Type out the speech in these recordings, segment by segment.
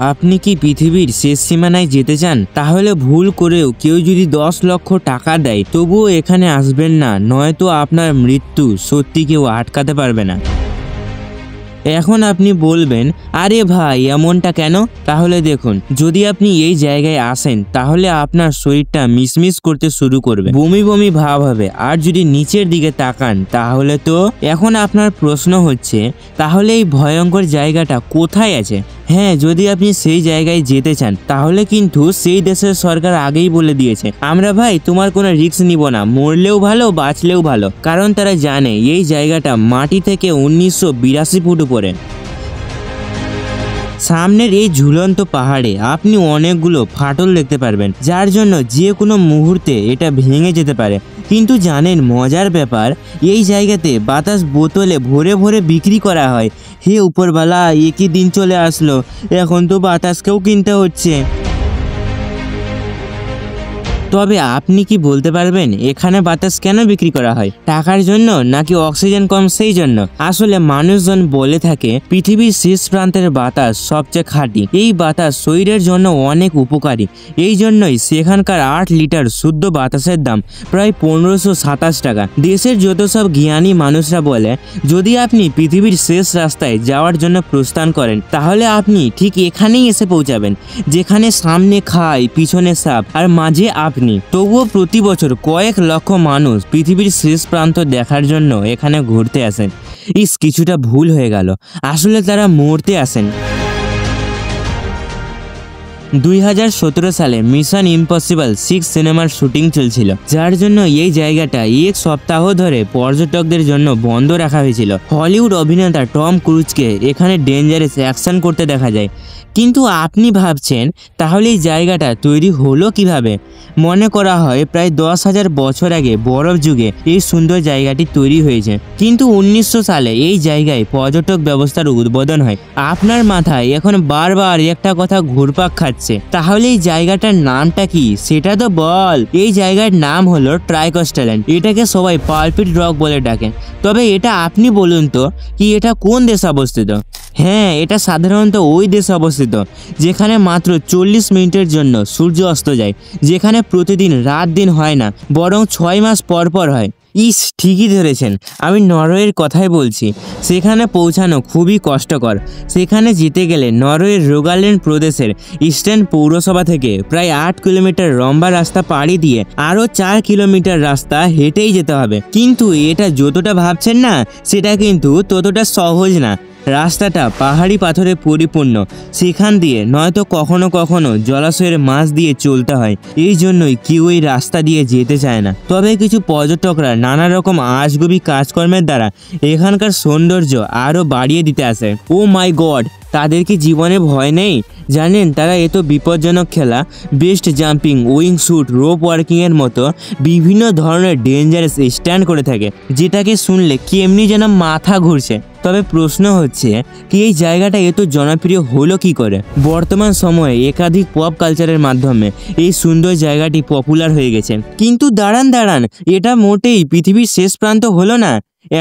আপনি কি পৃথিবীর শেষ সীমানায় যেতে চান? তাহলে ভুল করেও কেউ যদি 10 লক্ষ টাকা দেয় তবুও এখানে আসবেন না, নয়তো আপনার মৃত্যু সত্যি কেউ আটকাতে পারবে না। এখন আপনি বলবেন, আরে ভাই এমনটা কেন? তাহলে দেখুন, যদি আপনি এই জায়গায় আসেন তাহলে আপনার শরীরটা মিসমিস করতে শুরু করবে, বমি বমি ভাব হবে। আর যদি নিচের দিকে তাকান তাহলে তো এখন আপনার প্রশ্ন হচ্ছে, তাহলে এই ভয়ঙ্কর জায়গাটা কোথায় আছে? হ্যাঁ, যদি আপনি সেই জায়গায় যেতে চান তাহলে কিন্তু সেই দেশের সরকার আগেই বলে দিয়েছে, আমরা ভাই তোমার কোনো রিস্ক নিব না, মরলেও ভালো বাঁচলেও ভালো। কারণ তারা জানে এই জায়গাটা মাটি থেকে 1982 ফুট উপরে। সামনের এই ঝুলন্ত পাহাড়ে আপনি অনেকগুলো ফাটল দেখতে পারবেন, যার জন্য যে কোনো মুহূর্তে এটা ভেঙে যেতে পারে। কিন্তু জানেন মজার ব্যাপার, এই জায়গাতে বাতাস বোতলে ভরে ভরে বিক্রি করা হয়। হে উপরওয়ালা, একই দিন চলে আসলো, এখন তো বাতাসকেও কিনতে হচ্ছে। তবে আপনি কি বলতে পারবেন এখানে বাতাস কেন বিক্রি করা হয়? টাকার জন্য নাকি অক্সিজেন কম সেই জন্য? আসলে মানুষজন বলে থাকে পৃথিবীর শেষ প্রান্তের বাতাস সবচেয়ে খাঁটি। এই বাতাস শরীরের জন্য অনেক উপকারী। এই জন্যই সেখানকার 8 লিটার শুদ্ধ বাতাসের দাম প্রায় 1527 টাকা। দেশের যত সব জ্ঞানী মানুষরা বলে, যদি আপনি পৃথিবীর শেষ রাস্তায় যাওয়ার জন্য প্রস্থান করেন তাহলে আপনি ঠিক এখানেই এসে পৌঁছাবেন, যেখানে সামনে খাই, পিছনে সাপ আর মাঝে তবুও প্রতি বছর কয়েক লক্ষ মানুষ পৃথিবীর শেষ প্রান্ত দেখার জন্য এখানে ঘুরতে আসেন। কিছুটা ভুল হয়ে গেল, আসলে তারা মরতে আসেন। 2017 সালে মিশন ইম্পসিবল 6 সিনেমার শুটিং চলছিল, যার জন্য এই জায়গাটা 1 সপ্তাহ ধরে পর্যটকদের জন্য বন্ধ রাখা হয়েছিল। হলিউড অভিনেতা টম ক্রুজকে এখানে ডেঞ্জারাস অ্যাকশন করতে দেখা যায়। কিন্তু আপনি ভাবছেন, তাহলে এই জায়গাটা তৈরি হলো কিভাবে? মনে করা হয় প্রায় 10,000 বছর আগে বরফ যুগে এই সুন্দর জায়গাটি তৈরি হয়েছে। কিন্তু 1900 সালে এই জায়গায় পর্যটক ব্যবস্থার উদ্বোধন হয়। আপনার মাথায় এখন বারবার একটা কথা ঘুরপাক খাচ্ছে, তাহলে এই জায়গাটার নামটা কি সেটা তো বল। এই জায়গার নাম হলো ট্রাইকস্টাল্যান্ড। এটাকে সবাই পালপিট রক বলে ডাকে। তবে এটা আপনি বলুন তো, কি এটা কোন দেশে অবস্থিত? হ্যাঁ, এটা সাধারণত ওই দেশে অবস্থিত যেখানে মাত্র 40 মিনিটের জন্য সূর্য অস্ত যায়, যেখানে প্রতিদিন রাত দিন হয় না, বরং 6 মাস পর পর হয়। ঠিকই ধরেছেন, আমি নরওয়ের কথাই বলছি। সেখানে পৌঁছানো খুবই কষ্টকর। সেখানে যেতে গেলে নরওয়ের রোগাল্যান্ড প্রদেশের ইস্টার্ন পৌরসভা থেকে প্রায় 8 কিলোমিটার লম্বা রাস্তা পাড়ি দিয়ে আরও 4 কিলোমিটার রাস্তা হেঁটেই যেতে হবে। কিন্তু এটা যতটা ভাবছেন না, সেটা কিন্তু ততটা সহজ না। রাস্তাটা পাহাড়ি পাথরে পরিপূর্ণ, সেখান দিয়ে নয়তো কখনো কখনো জলাশয়ের মাছ দিয়ে চলতে হয়। এই জন্যই কেউ এই রাস্তা দিয়ে যেতে চায় না। তবে কিছু পর্যটকরা নানা রকম আজগুবি কাজকর্মের দ্বারা এখানকার সৌন্দর্য আরও বাড়িয়ে দিতে আসে। ও মাই গড, তাদের কি জীবনে ভয় নেই? জানেন, তারা এত বিপজ্জনক খেলা, base jumping, wingsuit, rope ওয়ার্কিংয়ের মতো বিভিন্ন ধরনের ডেঞ্জারাস স্ট্যান্ড করে থাকে, যেটাকে শুনলে কেমনি যেন মাথা ঘুরছে। তবে প্রশ্ন হচ্ছে কি এই জায়গাটা এত জনপ্রিয় হলো কি করে? বর্তমান সময়ে একাধিক পপ কালচারের মাধ্যমে এই সুন্দর জায়গাটি পপুলার হয়ে গেছে। কিন্তু দাঁড়ান, এটা মোটেই পৃথিবীর শেষ প্রান্ত হলো না।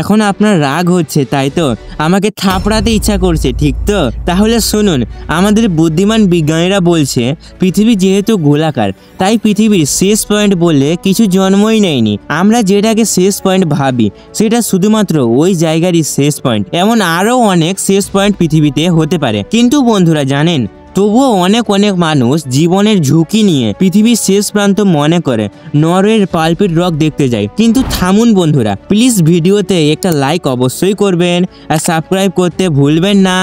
এখন আপনার রাগ হচ্ছে, তাই তো? আমাকে থাপড়াতে ইচ্ছা করছে, ঠিক তো? তাহলে শুনুন, আমাদের বুদ্ধিমান বিজ্ঞানীরা বলছে পৃথিবী যেহেতু গোলাকার, তাই পৃথিবীর শেষ পয়েন্ট বললে কিছু জন্মই নেয়নি। আমরা যেটাকে শেষ পয়েন্ট ভাবি সেটা শুধুমাত্র ওই জায়গারই শেষ পয়েন্ট। এমন আরও অনেক শেষ পয়েন্ট পৃথিবীতে হতে পারে। কিন্তু বন্ধুরা জানেন, তবুও অনেক মানুষ জীবনের ঝুঁকি নিয়ে পৃথিবীর শেষ প্রান্ত মনে করে নরওয়ের পালপিট রক দেখতে যায়। কিন্তু থামুন বন্ধুরা, প্লিজ ভিডিওতে একটা লাইক অবশ্যই করবেন আর সাবস্ক্রাইব করতে ভুলবেন না।